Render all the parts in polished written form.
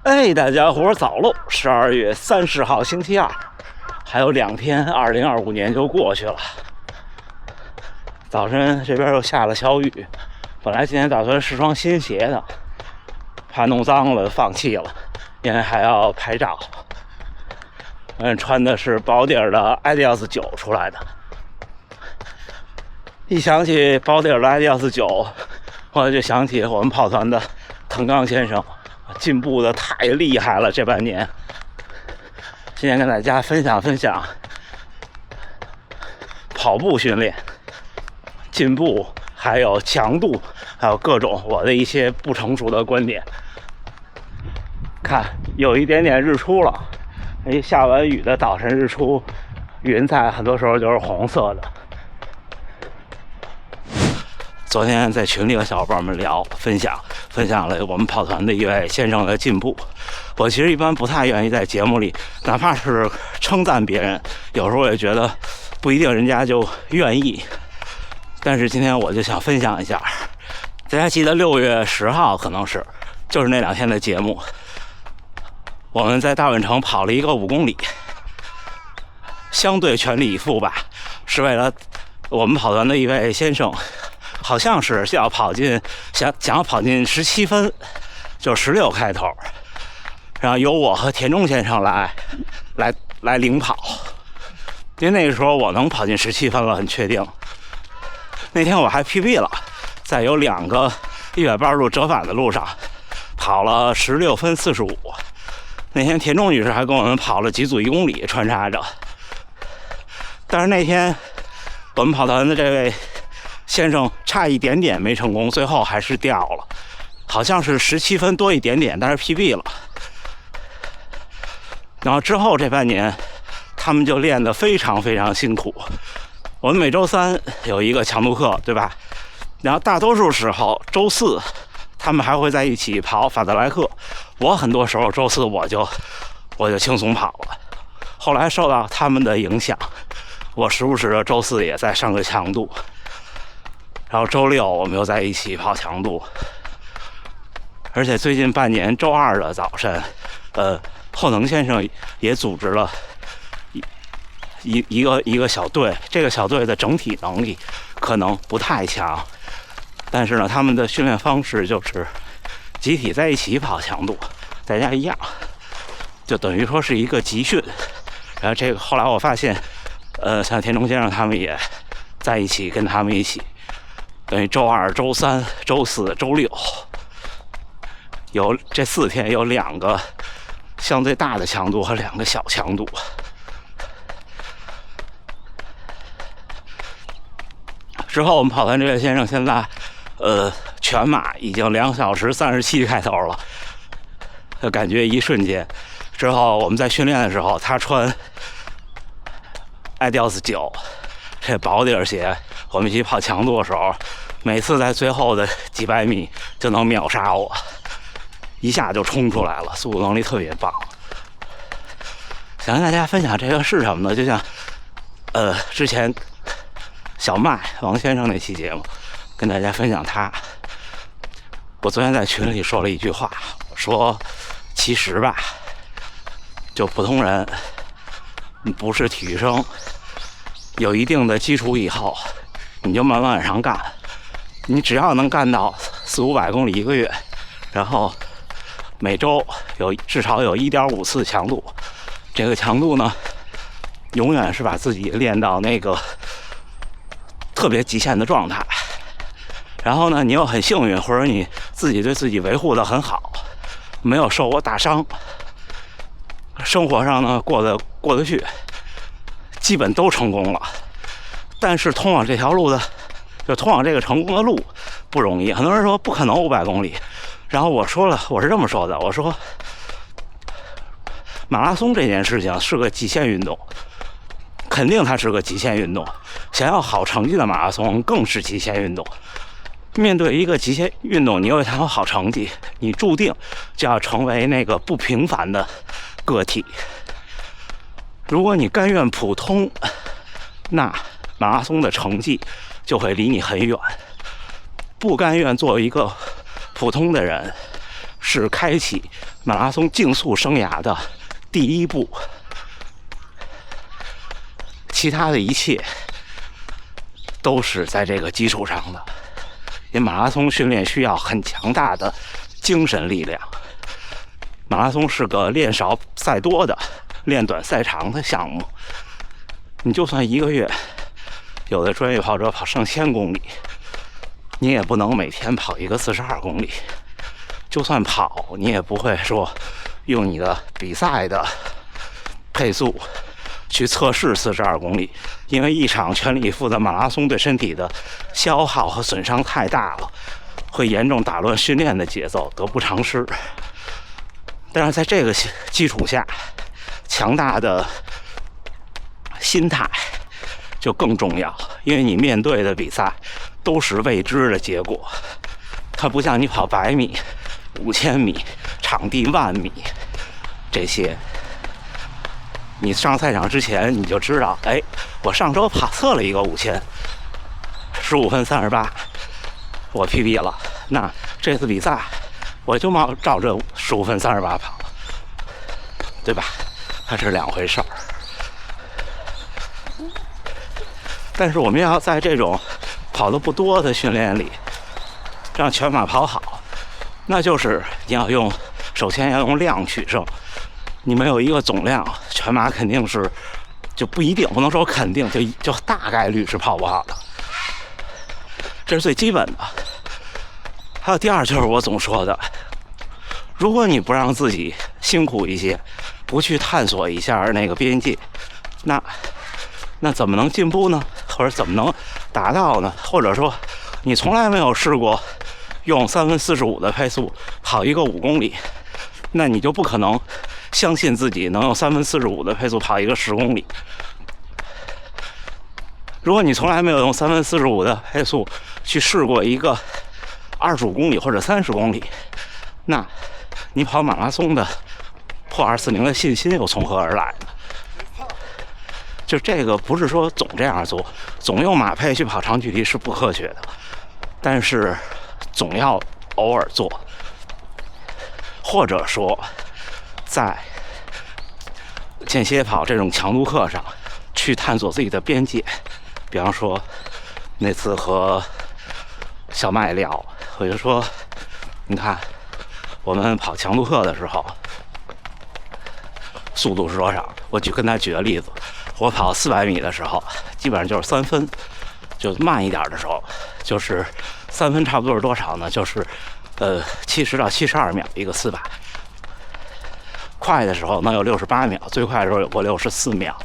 哎，大家伙早喽！12月30号星期二，还有2天，2025年就过去了。早晨这边又下了小雨，本来今天打算试双新鞋的，怕弄脏了放弃了，因为还要拍照。穿的是薄底儿的 Adidas 9出来的。一想起薄底儿的 Adidas 9，我就想起我们跑团的滕刚先生。进步的太厉害了，这半年。今天跟大家分享跑步训练进步，还有强度，还有各种我的一些不成熟的观点。看，有一点点日出了，下完雨的早晨日出，云彩很多时候就是红色的。昨天在群里和小伙伴们分享了我们跑团的一位先生的进步。我其实一般不太愿意在节目里，哪怕是称赞别人，有时候我也觉得不一定人家就愿意。但是今天我就想分享一下，大家记得6月10号可能就是那2天的节目，我们在大vận城跑了一个5公里，相对全力以赴吧，是为了我们跑团的一位先生。好像是要想要跑进17分，就16开头，然后由我和田中先生来领跑，因为那个时候我能跑进17分了，很确定。那天我还 PB 了，在有2个180度折返的路上跑了16分45。那天田中女士还跟我们跑了几组1公里穿插着，但是那天我们跑团的这位先生差一点点没成功，最后还是掉了，好像是17分多一点点，但是 PB 了。然后之后这半年他们就练得非常非常辛苦。我们每周3有一个强度课，对吧？然后大多数时候周4他们还会在一起跑法德莱克，我很多时候周4我就轻松跑了。后来受到他们的影响，我时不时的周4也在上个强度，然后周6我们又在一起跑强度。而且最近半年周2的早晨，后能先生也组织了一个小队，这个小队的整体能力可能不太强，但是呢，他们的训练方式就是集体在一起跑强度，大家一样，就等于说是一个集训。然后这个后来我发现，像田中先生他们也在一起，跟他们一起，等于周2、周3、周4、周6，有这4天有2个相对大的强度和2个小强度。之后我们跑团这位先生现在全马已经2小时37开头了，就感觉一瞬间。之后我们在训练的时候，他穿Adidas 9这薄底儿鞋，我们一起跑强度的时候，每次在最后的几百米就能秒杀我，一下就冲出来了，速度能力特别棒。想跟大家分享这个是什么呢？就像之前小麦王先生那期节目跟大家分享他，我昨天在群里说了一句话，我说其实吧，就普通人不是体育生，有一定的基础以后，你就慢慢往上干，你只要能干到400-500公里1个月，然后每周至少有1.5次强度，这个强度呢永远是把自己练到那个特别极限的状态。然后呢，你又很幸运，或者你自己对自己维护得很好，没有受过大伤，生活上呢过得去，基本都成功了。但是通往这条路的，就通往这个成功的路不容易。很多人说不可能500公里，然后我说了，我是这么说的，我说马拉松这件事情是个极限运动，肯定它是个极限运动，想要好成绩的马拉松更是极限运动。面对一个极限运动，你又想要好成绩，你注定就要成为那个不平凡的个体。如果你甘愿普通，那马拉松的成绩就会离你很远。不甘愿做一个普通的人，是开启马拉松竞速生涯的第一步，其他的一切都是在这个基础上的。因为马拉松训练需要很强大的精神力量，马拉松是个练少赛多的、练短赛长的项目。你就算一个月，有的专业跑者跑上千公里，你也不能每天跑一个42公里。就算跑，你也不会说用你的比赛的配速去测试42公里，因为一场全力以赴的马拉松对身体的消耗和损伤太大了，会严重打乱训练的节奏，得不偿失。但是在这个基础下，强大的心态就更重要，因为你面对的比赛都是未知的结果，它不像你跑100米、5000米、场地10000米这些。你上赛场之前你就知道，哎，我上周测了一个5000，15分38，我 PB 了。那这次比赛我就照着15分38跑，对吧？它是两回事儿。但是我们要在这种跑得不多的训练里，让全马跑好，那就是你要首先要用量取胜。你没有一个总量，全马肯定是就不一定，不能说肯定，就大概率是跑不好的，这是最基本的。还有第二，就是我总说的，如果你不让自己辛苦一些，不去探索一下那个边界，那怎么能进步呢？或者怎么能达到呢？或者说你从来没有试过用3分45的配速跑一个5公里，那你就不可能相信自己能用3分45的配速跑一个10公里。如果你从来没有用3分45的配速去试过一个25公里或者30公里，那你跑马拉松的破240的信心又从何而来呢？就这个不是说总这样做，总用马配去跑长距离是不科学的，但是总要偶尔做，或者说在间歇跑这种强度课上去探索自己的边界。比方说那次和小麦聊，我就说你看我们跑强度课的时候速度是多少，我跟他举个例子，我跑400米的时候基本上就是3分，就慢一点的时候就是3分，差不多是多少呢？就是70到72秒一个400，快的时候能有68秒，最快的时候有过64秒。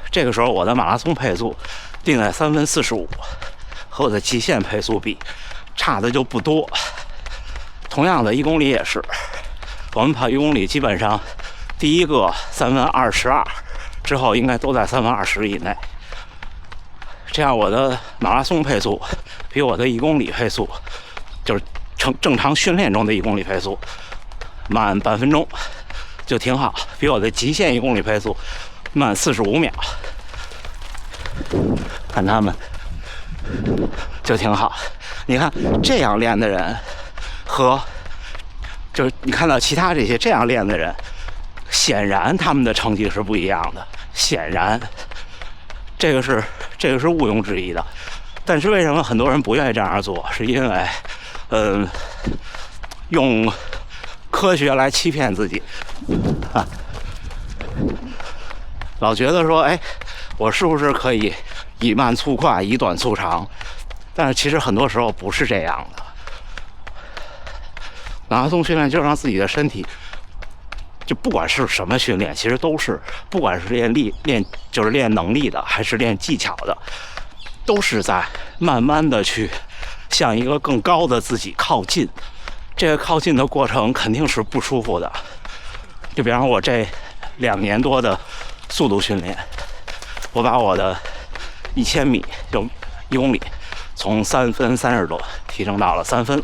这个时候我的马拉松配速定在3分45，和我的极限配速比差的就不多。同样的1公里也是，我们跑1公里基本上第一个3分22之后应该都在3分20以内，这样我的马拉松配速比我的1公里配速，就是正常训练中的1公里配速慢半分钟，就挺好，比我的极限1公里配速慢45秒，看他们就挺好。你看这样练的人和就是你看到其他这些这样练的人，显然他们的成绩是不一样的，显然这个是毋庸置疑的。但是为什么很多人不愿意这样做？是因为用科学来欺骗自己啊，老觉得说，哎，我是不是可以以慢促快，以短促长？但是其实很多时候不是这样的。马拉松训练就让自己的身体，就不管是什么训练，其实都是，不管是练能力的，还是练技巧的，都是在慢慢的去向一个更高的自己靠近。这个靠近的过程肯定是不舒服的。就比方我这2年多的速度训练，我把我的1000米就1公里从3分30多提升到了3分，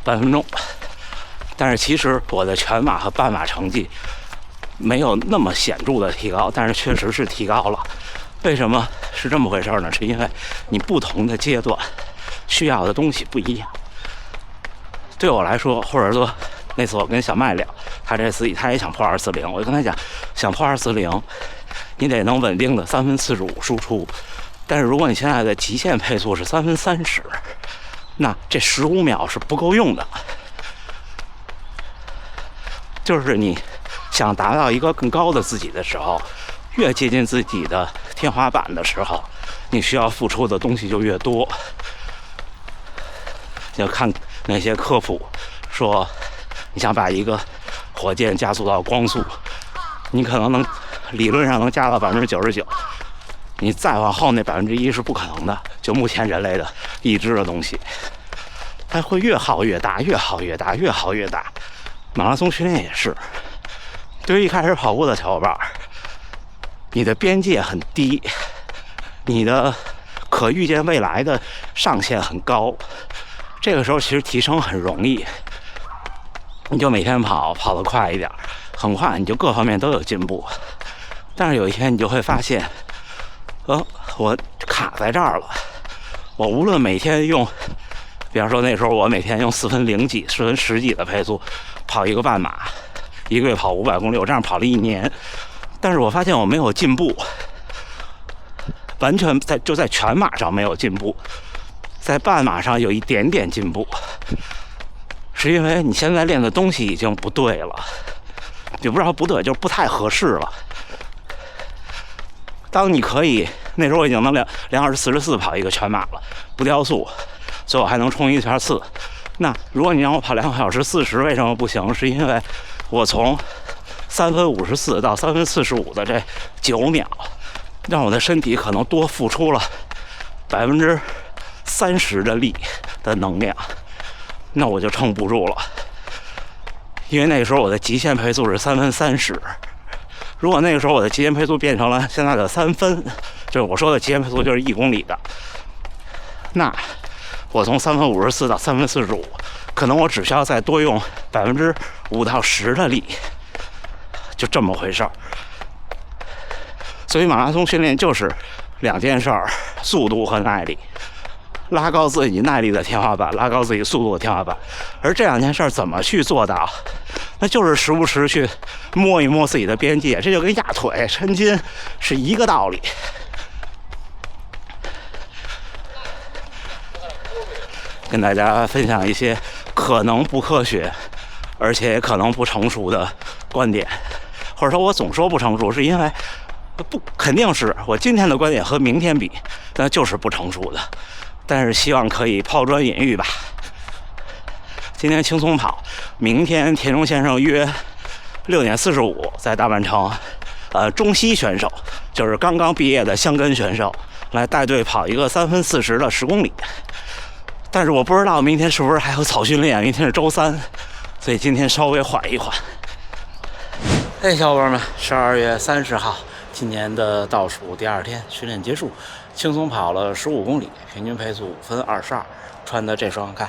半分钟。但是其实我的全马和半马成绩没有那么显著的提高，但是确实是提高了。为什么是这么回事呢？是因为你不同的阶段需要的东西不一样。对我来说，或者说那次我跟小麦聊，他也想破240，我就跟他讲，想破240，你得能稳定的45输出。但是如果你现在的极限配速是30，那这15秒是不够用的。就是你想达到一个更高的自己的时候，越接近自己的天花板的时候，你需要付出的东西就越多。就看那些科普说，你想把一个火箭加速到光速，你可能理论上能加到99%，你再往后那1%是不可能的。就目前人类的已知的东西，它会越耗越大，越耗越大，越耗越大。马拉松训练也是，对于一开始跑步的小伙伴，你的边界很低，你的可预见未来的上限很高。这个时候其实提升很容易，你就每天跑得快一点，很快你就各方面都有进步。但是有一天你就会发现，我卡在这儿了。我无论每天用，比方说那时候我每天用4分0几、4分10几的配速跑一个半马，一个月跑500公里，我这样跑了1年，但是我发现我没有进步，完全在全马上没有进步，在半马上有一点点进步，是因为你现在练的东西已经不对了，也不知道不对，就是不太合适了。当你可以，那时候我已经能2小时44跑一个全马了，不掉速，所以我还能冲一圈4。那如果你让我跑2小时40，为什么不行？是因为我从3分54到3分45的这9秒，让我的身体可能多付出了30%的力的能量，那我就撑不住了。因为那个时候我的极限配速是3分30，如果那个时候我的极限配速变成了现在的3分，就是我说的极限配速就是1公里的，那我从3分54到3分45，可能我只需要再多用5到10的力，就这么回事儿。所以马拉松训练就是2件事儿：速度和耐力。拉高自己耐力的天花板，拉高自己速度的天花板。而这2件事怎么去做到？那就是时不时去摸一摸自己的边界，这就跟压腿、抻筋是一个道理。跟大家分享一些可能不科学，而且也可能不成熟的观点，或者说我总说不成熟，是因为肯定是我今天的观点和明天比，那就是不成熟的。但是希望可以抛砖引玉吧。今天轻松跑，明天田中先生约6点45在大阪城，中西选手就是刚刚毕业的箱根选手来带队跑一个3分40的10公里。但是我不知道明天是不是还有草训练，明天是周3，所以今天稍微缓一缓。嘿，小伙伴们，12月30号，今年的倒数第2天，训练结束，轻松跑了15公里，平均配速5分22，穿的这双看。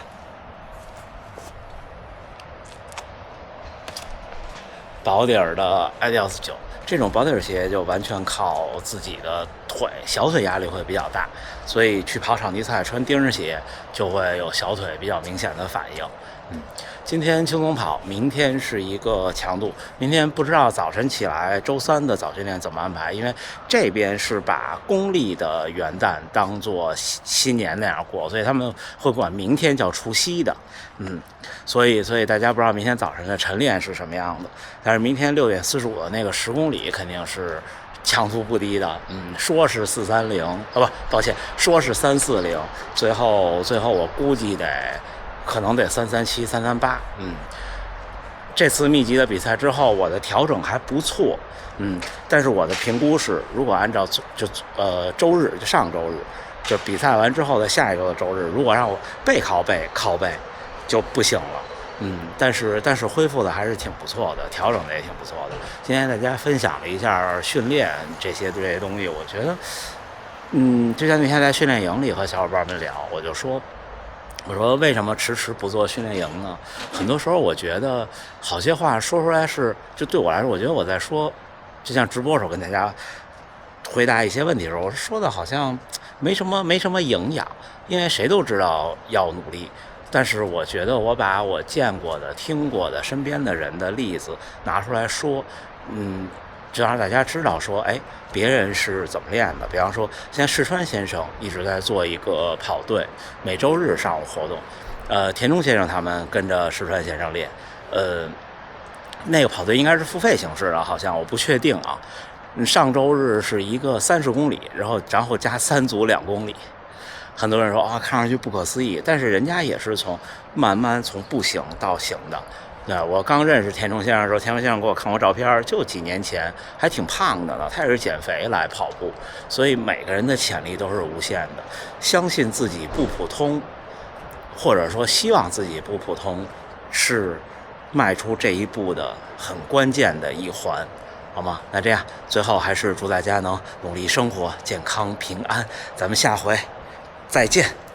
薄底儿的 Adidas 9，这种薄底儿鞋就完全靠自己的腿，小腿压力会比较大，所以去跑场地赛穿钉儿鞋就会有小腿比较明显的反应。今天轻松跑，明天是一个强度。明天不知道早晨起来周3的早训练怎么安排，因为这边是把公历的元旦当做新年那样过，所以他们会管明天叫除夕的。所以大家不知道明天早晨的晨练是什么样的，但是明天6点45的那个10公里肯定是强度不低的。说是430，抱歉，说是340，最后我估计可能得337、338。这次密集的比赛之后，我的调整还不错。但是我的评估是，如果按照周日，就上周日，就比赛完之后的下一周的周日，如果让我背靠背就不行了。但是恢复的还是挺不错的，调整的也挺不错的。今天大家分享了一下训练这些东西，我觉得，就像那天在训练营里和小伙伴们聊，我说为什么迟迟不做训练营呢？很多时候我觉得好些话说出来就对我来说，我觉得我在说，就像直播时候跟大家回答一些问题的时候，我说的好像没什么营养，因为谁都知道要努力，但是我觉得我把我见过的、听过的、身边的人的例子拿出来说，就让大家知道说，哎，别人是怎么练的。比方说，现在世川先生一直在做一个跑队，每周日上午活动。田中先生他们跟着世川先生练，那个跑队应该是付费形式的，好像我不确定啊。上周日是一个30公里，然后加3组2公里。很多人说看上去不可思议，但是人家也是慢慢从不行到行的。我刚认识田中先生的时候，田中先生给我看过照片，就几年前还挺胖的呢，他也是减肥来跑步。所以每个人的潜力都是无限的，相信自己不普通，或者说希望自己不普通，是迈出这一步的很关键的一环，好吗？那这样最后还是祝大家能努力生活，健康平安，咱们下回再见。